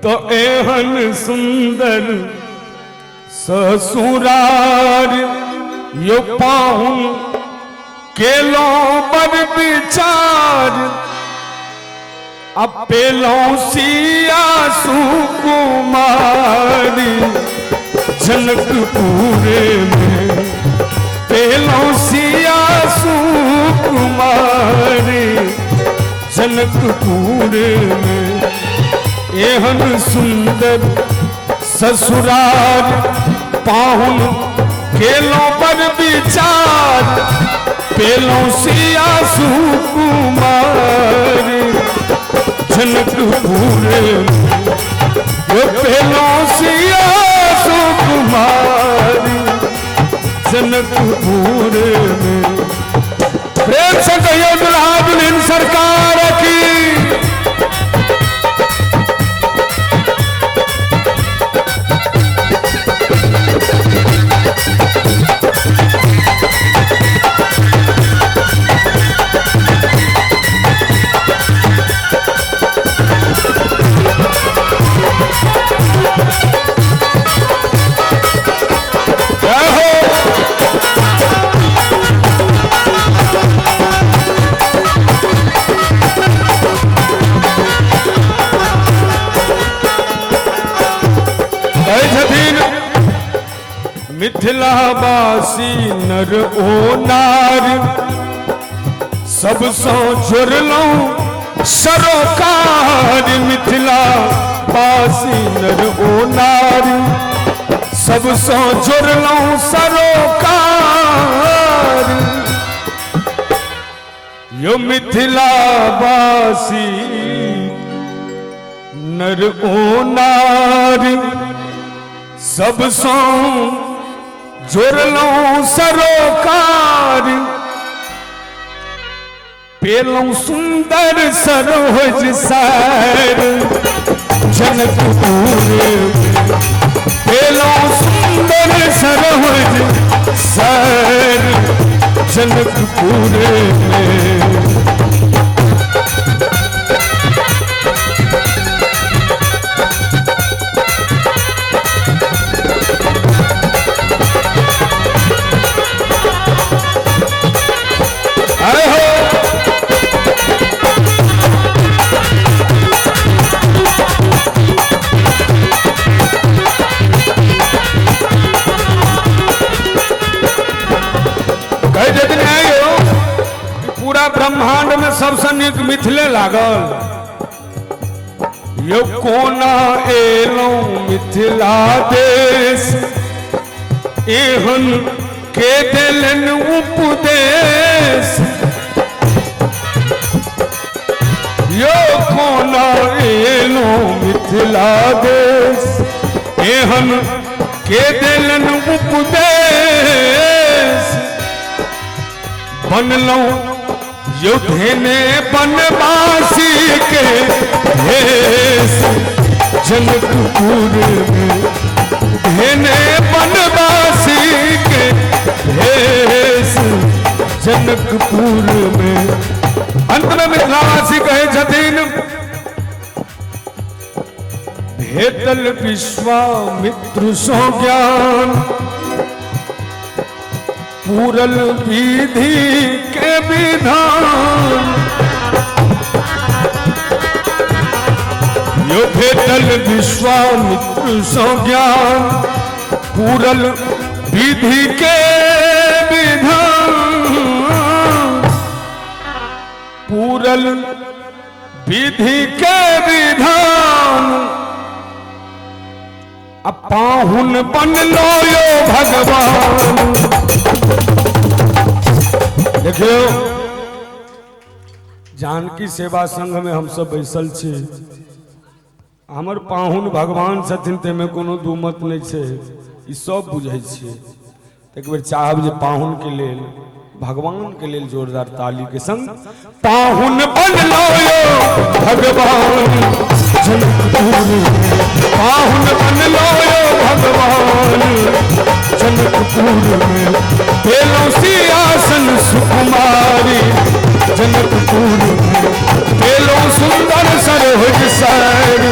तो एहन सुंदर ससुरार यो पाहुन केलो पर विचार अपेलो सिया सुकुमारी जनकपुरे में पेलो सिया सुकुमारी जनकपुरे में एहन सुंदर ससुराल पाहुन केलो पर विचार पेलो सिया सुकुमारी जनकपुरे में पेलो सिया सुकुमारी जनकपुरे में। प्रेम से कहियो दुल्हा दुल्हन सरकार की। मिथिलावासी नर ओ नार सब सौ जुड़लो सरोकार मिथिलावासी नर ओ नार सब सौ जुड़लो सरोकार यो मिथिलावासी नर ओ नार सब सौ जुड़लो सरोकार पेलो सुंदर सरोज सैर जनकपुरे पेलो सुंदर सरोज सैर जनकपुरे में। ब्रह्मांड में सबसे निक मिथिले लागल यो कोना एलो मिथिला देश एहन के देलन उपदेश यो कोना एलो मिथिला देश एहन के देलन उपदेश बनलो युद्धे ने बनवासी के भेष जनकपुर में धेने बनवासी के भेष जनकपुर में। अंत में मिथिलावासी कहे छथिन भेटल विश्वामित्र सो ज्ञान पूरल विधि के विधान यो भेटल विश्वामित्र सो ज्ञान पूरल विधि के विधान पूरल विधि के विधान अब पाहुन बन लो यो भगवान। देखियो जानकी सेवा संघ में हम सब बैसल छी हमर पाहुन भगवान छथिन तेमे कोनो दू मत नहीं छे ई सब बुझै छियै। एक बेर चाहब जे पाहुन के लेल भगवान के लेल जोरदार ताली के संग पाहुन बन लो यो भगवान जनकपुर पाहुन बन लो यो भगवान जनकपुर में पेलो सिंहासन सुकुमारी जनकपुर में पेलो सुंदर सरोज सैर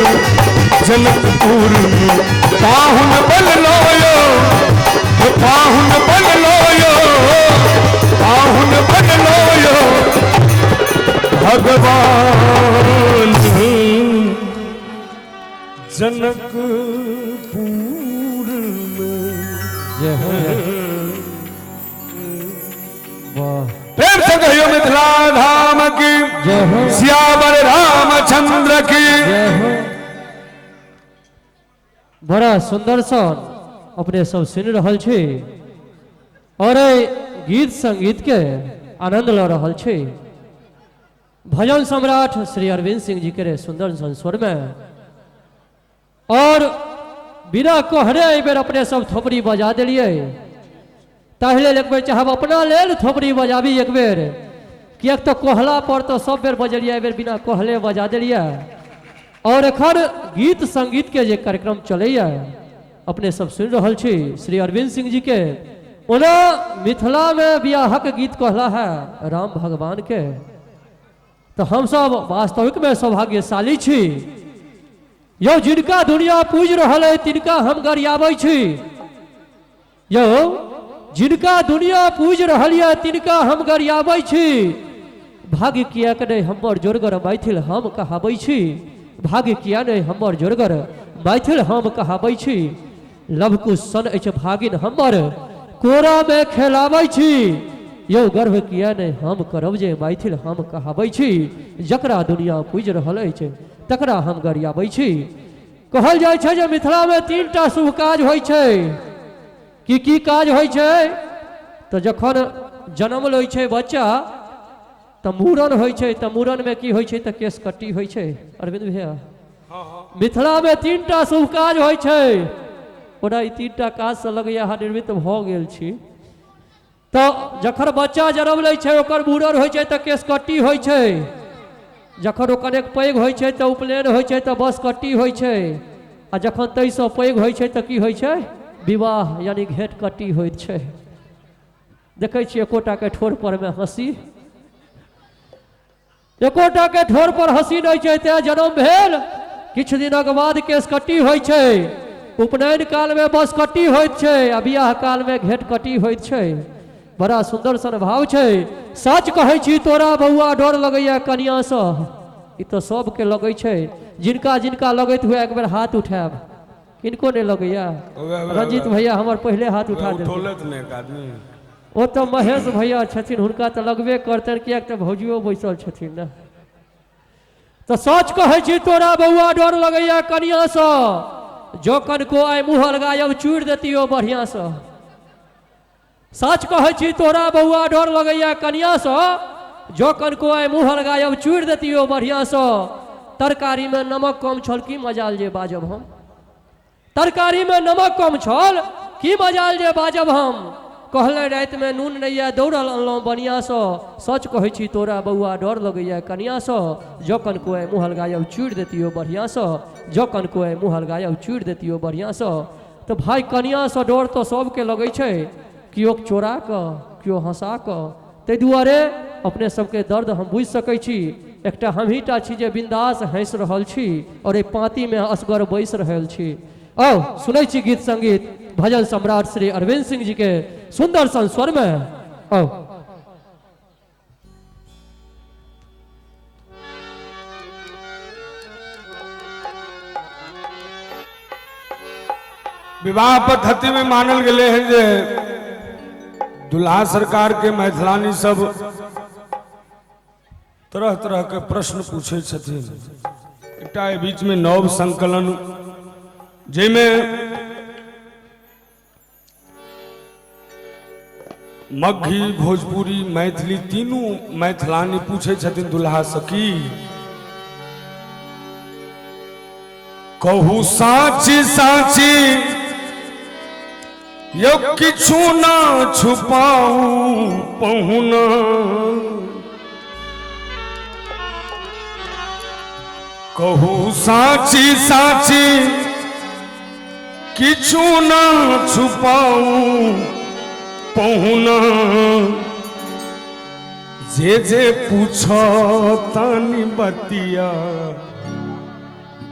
जनकपुर में पाहुन बन लोयो, पाहुन बन लोयो, पाहुन बन लोयो भगवान जनकपुर में। प्रेम से कहियो मिथिला धाम की, सियावर रामचंद्र की। बड़ा सुंदर सन अपने सब सुन रहल छी और गीत संगीत के आनंद ल रहल छी। भजन सम्राट श्री अरविंद सिंह जी के सुंदर सन स्वर में और बिना कहने एक बेर अपने सब थोपड़ी बजा दिलिए। ताहिले एक बेर चाहब अपना लेल थोपड़ी बजाबी एक बेर, किएक तो कहला पर तो सब बेर बजलिए, एक बेर बिना कहले बजा दिलिए। और एखन गीत संगीत के जे कार्यक्रम चलैया अपने सब सुन रहल छी श्री अरविंद सिंह जी के। ओना मिथिला में बियाहक गीत कहला है राम भगवान के, तो हम सब वास्तविक में सौभाग्यशाली छी। यो जिनका दुनिया पूज रहल है तिनका हम गरियाबै छी। यो जिनका दुनिया पूज रहल है तिनका हम गरियाबै छी। भाग्य किया नहीं हमर जोरगर मैथिल हम कहाबै छी। भाग्य किया नहीं हमर जोरगर मैथिल हम कहाबै छी। लवकुश सन अछि भागिन हमर कोरा में खेलाबै छी। यो गर्व किया नहीं हम करब जे मैथिल हम कहाबै छी। जकरा दुनिया पूज रहल अछि तकरा हम गरियाबै छी। कहल जाइ छै जे मिथिला में 3टा शुभ काज होइ छै। की काज होइ छै तो जखन जन्म लै छै बच्चा तो मूड़न होइ छै, तो मूड़न में की होइ छै तो केश कट्टी होइ छै। अरविंद भैया मिथिला में 3टा शुभ काज होइ छै। ओना ई 3टा काज से लगैया निर्मित भ गेल छी। तो जखन बच्चा जन्म लै छै ओकर मूड़न होइ छै तो केश कट्टी होइ छै। जखन ओ कनेक पैघ होइ छै तो उपनयन होइ छै तो बस कट्टी होइ छै। आ जखन ताहिसँ पैघ होइ छै तो की होइ छै विवाह यानी घेट कट्टी होइत छै। देखै छियै एकोटा के ठोर पर में हंसी, एकोटा के ठोर पर हंसी नहीं छै। ते जन्म भेल किछु दिनक बाद केश कट्टी होइ छै। उपनयन काल में बस कट्टी होइत छै आ बियाह काल में घेट कट्टी होइत छै। बड़ा सुंदर सन भाव छै। सच कहै छी तोरा बउआ डर लगैया कनिया सँ। ई तो सबके लगै छै। जिनका जिनका लगैत हुए एक बेर हाथ उठाएब। किनको नहीं लगैया? रंजीत भैया हमार पहले हाथ उठा देलकै। ओ तो महेश भैया छथिन, हुनका तो लगबे करतन, किया तो भौजियो बैसल छथिन ना। तो सच कहै छी तोरा बउआ डर लगैया कनिया सँ। जो कनको आइ मुँह लगायब चूड़ देतियो बढ़िया सँ। सच कहै छी तोरा बउआ डर लगैया कनिया सँ। जो कनको आइ मुँह लगायब चूड़ देतियो बढ़िया सँ। तरकारी में नमक कम छल की मजाल जे बाजब हम। तरकारी में नमक कम छल की मजाल जे बाजब हम। कहले रात में नून नहीं है दौड़ल अनलहुँ बनिया सँ। सच कहै छी तोरा बउआ डर लगैया कनिया सँ। जो कनको आइ मुँह लगायब चूड़ देतियो बढ़िया सँ। जो कनको आइ मुँह लगायब चूड़ देतियो बढ़िया सँ। तो भाई कनिया सँ डर तो सबके लगै छै। कियो चोरा कऽ कियो हंसा कऽ। ताहि दुआरे अपने सबके दर्द हम बुझि सकै छी। एकटा हमहीटा छी जे बिंदास हंस रहल छी और ए पाँती में असगर बैस रहल छी। आओ सुनै छी गीत संगीत भजन सम्राट श्री अरविंद सिंह जी के सुंदर सन स्वर में। आओ विवाह पद्धति में मानल गए हैं जे दुल्हा सरकार के मैथिलानी सब तरह तरह के प्रश्न पूछे छथिन। एकटा बीच में नव संकलन जैमें मगही भोजपुरी मैथिली तीनों मैथिलानी पूछे छथिन दुल्हा सखी। कहू साची साची यो किछु ना छुपाऊ पहुना। कहू साची साची किछु ना छुपाऊ पहुना। जे पूछो तानी बतिया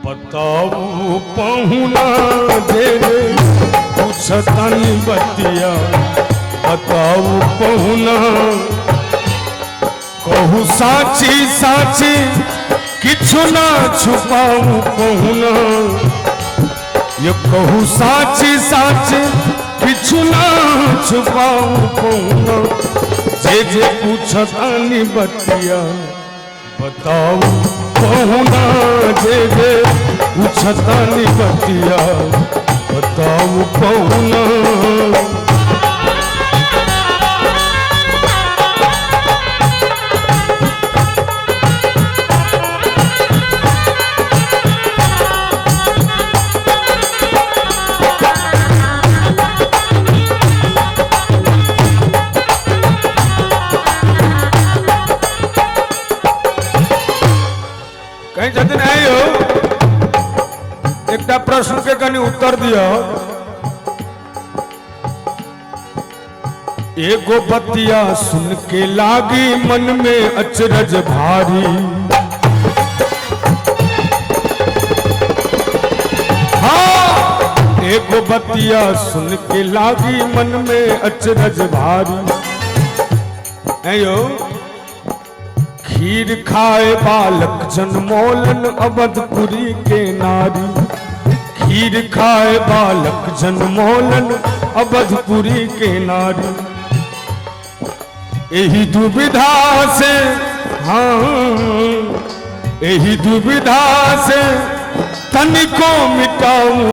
बताऊ पहुना दे रे पूछतनी बतिया बताऊ पहुना कहू साची साची किछु ना छुपाऊ पहुना ये कहू साची साची किछु ना छुपाऊ पहुना जे जे पूछतनी बतिया बताऊ पहुना जे जे पूछतनी बतिया बताऊ पहुना कहीं जतन है हो एक प्रश्न के कनी उत्तर दियो एगो बतिया सुन के लागी मन में अचरज भारी हाँ एगो बतिया सुन के लागी मन में अचरज भारी है यो खीर खाए बालक जनमोलन अवधपुरी के नारी खीर खाए बालक जनमोलन अवधपुरी के नारी यही दुविधा से हाँ यही दुविधा से तनिको मिटाऊं